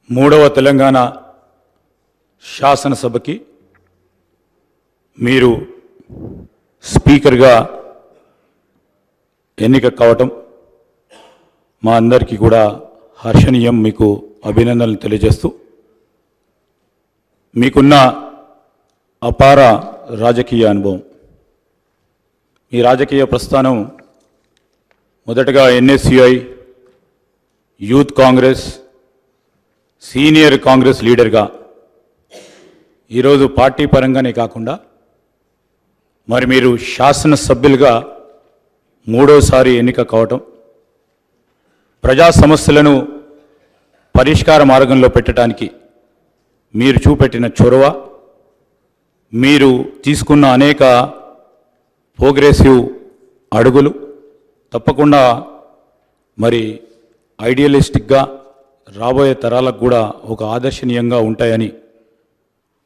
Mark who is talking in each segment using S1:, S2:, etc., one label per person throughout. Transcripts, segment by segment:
S1: మూడవ తెలంగాణ శాసనసభకి మీరు స్పీకర్గా ఎన్నిక కావటం మా అందరికీ కూడా హర్షణీయం. మీకు అభినందనలు తెలియజేస్తూ మీకున్న అపార రాజకీయ అనుభవం, మీ రాజకీయ ప్రస్థానం మొదటగా NSUI, youth Congress, senior Congress లీడర్గా ఈరోజు పార్టీ పరంగానే కాకుండా మరి మీరు శాసనసభ్యులుగా మూడోసారి ఎన్నిక కావటం, ప్రజా సమస్యలను పరిష్కార మార్గంలో పెట్టడానికి మీరు చూపెట్టిన చొరవ, మీరు తీసుకున్న అనేక ప్రోగ్రెసివ్ అడుగులు తప్పకుండా మరి ఐడియలిస్టిక్గా రాబోయే తరాలకు కూడా ఒక ఆదర్శనీయంగా ఉంటాయని,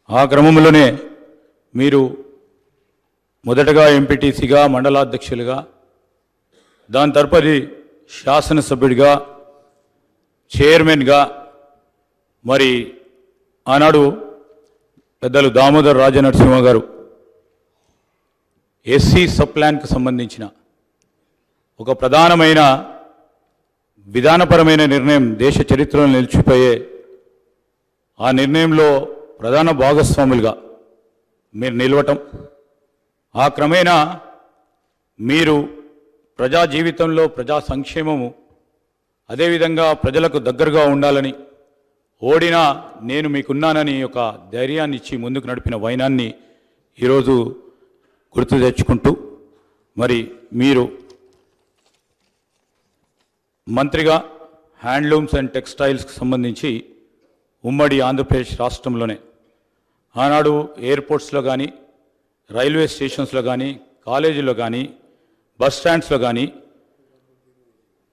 S1: ఆ క్రమంలోనే మీరు మొదటగా ఎంపీటీసీగా, మండలాధ్యక్షులుగా, దాని తదుపరి శాసనసభ్యుడిగా, చైర్మన్గా, మరి ఆనాడు పెద్దలు దామోదర్ రాజనరసింహ గారు ఎస్సీ సబ్ ప్లాన్కు సంబంధించిన ఒక ప్రధానమైన విధానపరమైన నిర్ణయం దేశ చరిత్రలో నిలిచిపోయే ఆ నిర్ణయంలో ప్రధాన భాగస్వాములుగా మీరు నిలవటం, ఆ క్రమేణా మీరు ప్రజా జీవితంలో ప్రజా సంక్షేమము, అదేవిధంగా ప్రజలకు దగ్గరగా ఉండాలని, ఓడినా నేను మీకున్నానని ఒక ధైర్యాన్ని ఇచ్చి ముందుకు నడిపిన వైనాన్ని ఈరోజు గుర్తు తెచ్చుకుంటూ, మరి మీరు మంత్రిగా హ్యాండ్లూమ్స్ అండ్ టెక్స్టైల్స్కి సంబంధించి ఉమ్మడి ఆంధ్రప్రదేశ్ రాష్ట్రంలోనే ఆనాడు ఎయిర్పోర్ట్స్లో కానీ, రైల్వే స్టేషన్స్లో కానీ, కాలేజీలో కానీ, బస్ స్టాండ్స్లో కానీ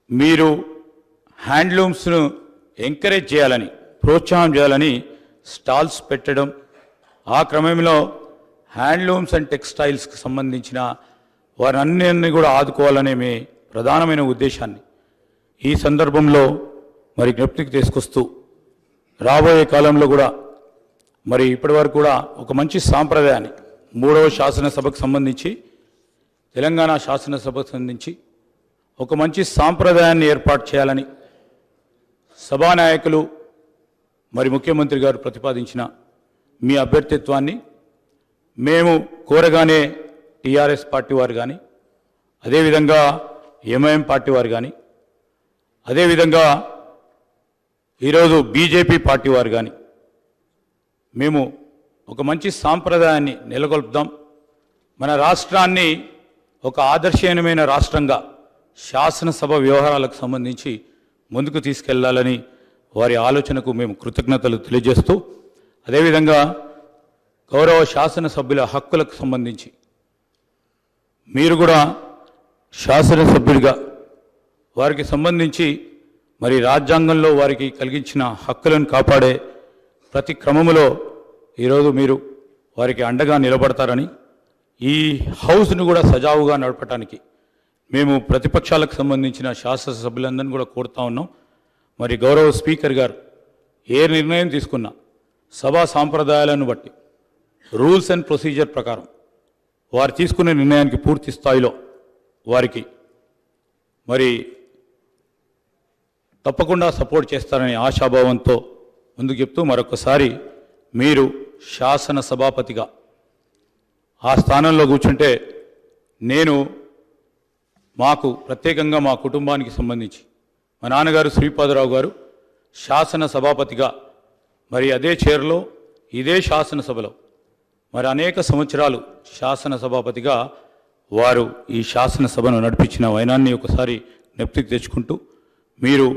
S1: మీరు హ్యాండ్లూమ్స్ను ఎంకరేజ్ చేయాలని, ప్రోత్సాహం చేయాలని స్టాల్స్ పెట్టడం, ఆ క్రమంలో హ్యాండ్లూమ్స్ అండ్ టెక్స్టైల్స్కి సంబంధించిన వారన్నీ కూడా ఆదుకోవాలనే మీ ప్రధానమైన ఉద్దేశాన్ని ఈ సందర్భంలో మరి జ్ఞప్తికి తీసుకొస్తూ, రాబోయే కాలంలో కూడా మరి ఇప్పటివరకు కూడా ఒక మంచి సాంప్రదాయాన్ని మూడవ శాసనసభకు సంబంధించి, తెలంగాణ శాసనసభకు సంబంధించి ఒక మంచి సాంప్రదాయాన్ని ఏర్పాటు చేయాలని సభానాయకులు మరి ముఖ్యమంత్రి గారు ప్రతిపాదించిన మీ అభ్యర్థిత్వాన్ని మేము కోరగానే టీఆర్ఎస్ పార్టీ వారు కానీ, అదేవిధంగా ఎంఐఎం పార్టీ వారు కానీ, అదేవిధంగా ఈరోజు బీజేపీ పార్టీ వారు కానీ మేము ఒక మంచి సాంప్రదాయాన్ని నెలకొల్పుదాం, మన రాష్ట్రాన్ని ఒక ఆదర్శనీయమైన రాష్ట్రంగా శాసనసభ వ్యవహారాలకు సంబంధించి ముందుకు తీసుకెళ్లాలని వారి ఆలోచనకు మేము కృతజ్ఞతలు తెలియజేస్తూ, అదేవిధంగా గౌరవ శాసనసభ్యుల హక్కులకు సంబంధించి మీరు కూడా శాసనసభ్యుడిగా వారికి సంబంధించి మరి రాజ్యాంగంలో వారికి కలిగించిన హక్కులను కాపాడే ప్రతి క్రమములో ఈరోజు మీరు వారికి అండగా నిలబడతారని, ఈ హౌస్ను కూడా సజావుగా నడపడానికి మేము ప్రతిపక్షాలకు సంబంధించిన శాసనసభ్యులందరినీ కూడా కోరుతా ఉన్నాం. మరి గౌరవ స్పీకర్ గారు ఏ నిర్ణయం తీసుకున్నా సభా సాంప్రదాయాలను బట్టి, రూల్స్ అండ్ ప్రొసీజర్ ప్రకారం వారు తీసుకునే నిర్ణయానికి పూర్తి స్థాయిలో వారికి మరి తప్పకుండా సపోర్ట్ చేస్తారని ఆశాభావంతో ముందుకు చెప్తూ, మరొకసారి మీరు శాసన సభాపతిగా ఆ స్థానంలో కూర్చుంటే నేను మాకు ప్రత్యేకంగా మా కుటుంబానికి సంబంధించి మా నాన్నగారు శ్రీపాదరావు గారు శాసన సభాపతిగా మరి అదే చైర్లో ఇదే శాసనసభలో మరి అనేక సంవత్సరాలు శాసనసభాపతిగా వారు ఈ శాసనసభను నడిపించిన వైనాన్ని ఒకసారి జ్ఞప్తికి తెచ్చుకుంటూ, మీరు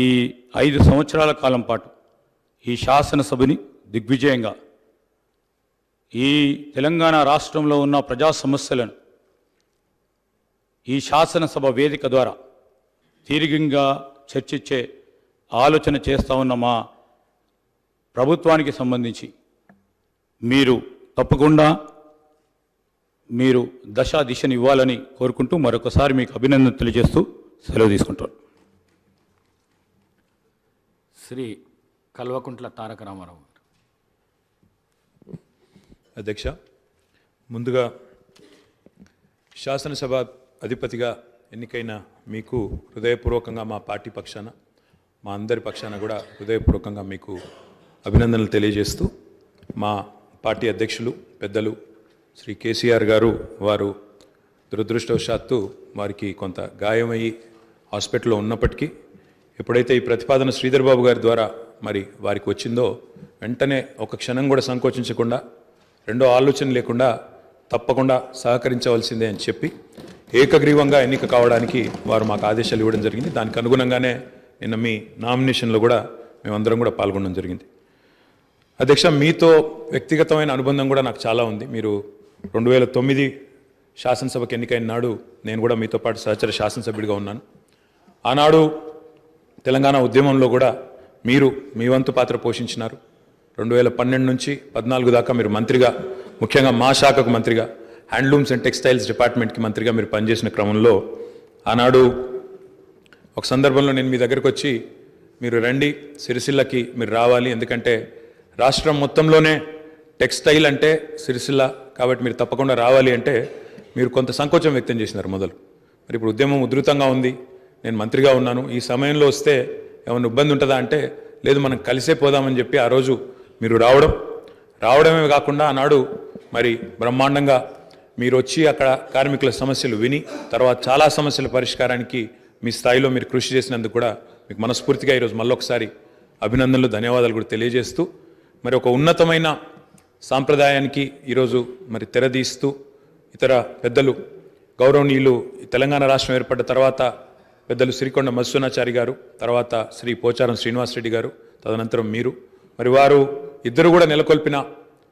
S1: ఈ 5 సంవత్సరాల కాలం పాటు ఈ శాసనసభని దిగ్విజయంగా ఈ తెలంగాణ రాష్ట్రంలో ఉన్న ప్రజా సమస్యలను ఈ శాసనసభ వేదిక ద్వారా తీరికంగా చర్చించే ఆలోచన చేస్తూ ఉన్న మా ప్రభుత్వానికి సంబంధించి మీరు తప్పకుండా మీరు దిశని ఇవ్వాలని కోరుకుంటూ మరొకసారి మీకు అభినందన తెలియజేస్తూ సెలవు తీసుకుంటాను.
S2: శ్రీ
S1: కల్వకుంట్ల తారక రామారావు గారు.
S2: అధ్యక్ష, ముందుగా శాసనసభ అధిపతిగా ఎన్నికైన మీకు హృదయపూర్వకంగా మా పార్టీ పక్షాన, మా అందరి పక్షాన కూడా హృదయపూర్వకంగా మీకు అభినందనలు తెలియజేస్తూ, మా పార్టీ అధ్యక్షులు పెద్దలు శ్రీ కేసీఆర్ గారు వారు దురదృష్టవశాత్తు వారికి కొంత గాయమయ్యి హాస్పిటల్లో ఉన్నప్పటికీ ఎప్పుడైతే ఈ ప్రతిపాదన శ్రీధర్ బాబు గారి ద్వారా మరి వారికి వచ్చిందో వెంటనే ఒక క్షణం కూడా సంకోచించకుండా, రెండో ఆలోచన లేకుండా తప్పకుండా సహకరించవలసిందే అని చెప్పి ఏకగ్రీవంగా ఎన్నిక కావడానికి వారు మాకు ఆదేశాలు ఇవ్వడం జరిగింది. దానికి అనుగుణంగానే నిన్న మీ నామినేషన్లో కూడా మేమందరం కూడా పాల్గొనడం జరిగింది. అధ్యక్ష, మీతో వ్యక్తిగతమైన అనుబంధం కూడా నాకు చాలా ఉంది. మీరు 2009 శాసనసభకు ఎన్నికైన నాడు నేను కూడా మీతో పాటు సహచర శాసనసభ్యుడిగా ఉన్నాను. ఆనాడు తెలంగాణ ఉద్యమంలో కూడా మీరు మీ వంతు పాత్ర పోషించినారు. 2012 నుంచి 14 దాకా మీరు మంత్రిగా, ముఖ్యంగా మా శాఖకు మంత్రిగా, హ్యాండ్లూమ్స్ అండ్ టెక్స్టైల్స్ డిపార్ట్మెంట్కి మంత్రిగా మీరు పనిచేసిన క్రమంలో ఆనాడు ఒక సందర్భంలో నేను మీ దగ్గరకు వచ్చి మీరు రండి సిరిసిల్లకి మీరు రావాలి, ఎందుకంటే రాష్ట్రం మొత్తంలోనే టెక్స్టైల్ అంటే సిరిసిల్ల కాబట్టి మీరు తప్పకుండా రావాలి అంటే మీరు కొంత సంకోచం వ్యక్తం చేసినారు మొదలు. మరి ఇప్పుడు ఉద్యమం ఉధృతంగా ఉంది, నేను మంత్రిగా ఉన్నాను, ఈ సమయంలో వస్తే ఏమైనా ఇబ్బంది ఉంటుందా అంటే లేదు మనం కలిసే పోదామని చెప్పి ఆ రోజు మీరు రావడమే కాకుండా ఆనాడు మరి బ్రహ్మాండంగా మీరు వచ్చి అక్కడ కార్మికుల సమస్యలు విని తర్వాత చాలా సమస్యల పరిష్కారానికి మీ స్థాయిలో మీరు కృషి చేసినందుకు కూడా మీకు మనస్ఫూర్తిగా ఈరోజు మళ్ళొకసారి అభినందనలు, ధన్యవాదాలు కూడా తెలియజేస్తూ, మరి ఒక ఉన్నతమైన సాంప్రదాయానికి ఈరోజు మరి తెరదీస్తూ ఇతర పెద్దలు గౌరవనీయులు తెలంగాణ రాష్ట్రం ఏర్పడ్డ తర్వాత పెద్దలు శ్రీకొండ మధుసూనాచారి గారు, తర్వాత శ్రీ పోచారం శ్రీనివాసరెడ్డి గారు, తదనంతరం మీరు, మరి వారు ఇద్దరు కూడా నెలకొల్పిన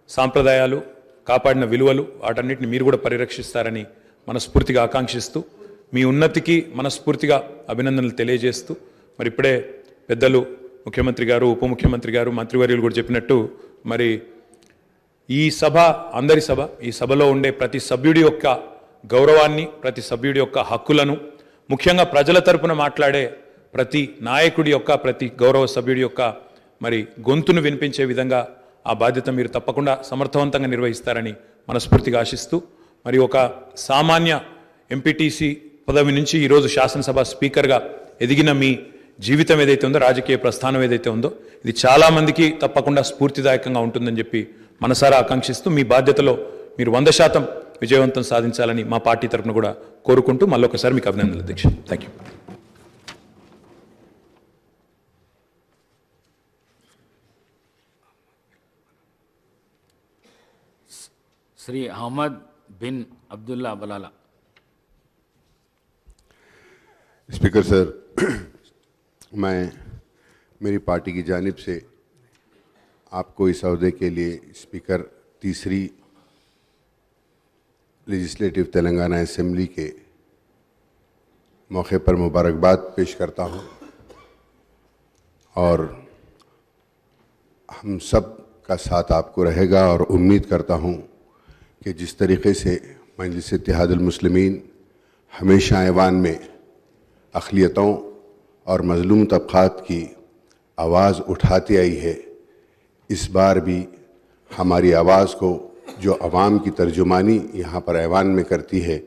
S2: సాంప్రదాయాలు, కాపాడిన విలువలు వాటన్నిటిని మీరు కూడా పరిరక్షిస్తారని మనస్ఫూర్తిగా ఆకాంక్షిస్తూ, మీ ఉన్నతికి మనస్ఫూర్తిగా అభినందనలు తెలియజేస్తూ, మరి ఇప్పుడే పెద్దలు ముఖ్యమంత్రి గారు, ఉప ముఖ్యమంత్రి గారు, మంత్రివర్యులు కూడా చెప్పినట్టు మరి ఈ సభ అందరి సభ, ఈ సభలో ఉండే ప్రతి సభ్యుడి యొక్క గౌరవాన్ని, ప్రతి సభ్యుడి యొక్క హక్కులను, ముఖ్యంగా ప్రజల తరపున మాట్లాడే ప్రతి నాయకుడి యొక్క, ప్రతి గౌరవ సభ్యుడి యొక్క మరి గొంతును వినిపించే విధంగా ఆ బాధ్యత మీరు తప్పకుండా సమర్థవంతంగా నిర్వహిస్తారని మనస్ఫూర్తిగా ఆశిస్తూ, మరి ఒక సామాన్య ఎంపీటీసీ పదవి నుంచి ఈరోజు శాసనసభ స్పీకర్గా ఎదిగిన మీ జీవితం ఏదైతే ఉందో, రాజకీయ ప్రస్థానం ఏదైతే ఉందో, ఇది చాలామందికి తప్పకుండా స్ఫూర్తిదాయకంగా ఉంటుందని చెప్పి మనసారా ఆకాంక్షిస్తూ, మీ బాధ్యతలో మీరు 100% విజయవంతం సాధించాలని మా పార్టీ తరఫున కూడా కోరుకుంటూ మళ్ళొకసారి మీకు అభినందనలు అధ్యక్ష. Thank you.
S1: Shri Ahmed bin Abdullah Balala.
S3: Speaker sir, मैं मेरी पार्टी की जानिब से आपको इस अहदे के लिए स्पीकर तीसरी लेजिस्लेटिव तेलंगाना असेंबली के मौके पर मुबारकबाद पेश करता हूं और हम सब का साथ आपको रहेगा और उम्मीद करता हूं कि जिस तरीके से मजलिस इत्तेहादुल मुस्लिमीन हमेशा ऐवान में अक़लियतों और मज़लूम तबक़ात की आवाज़ उठाती आई है, इस बार भी हमारी आवाज़ को जो अवाम की तर्जुमानी यहाँ पर ऐवान में करती है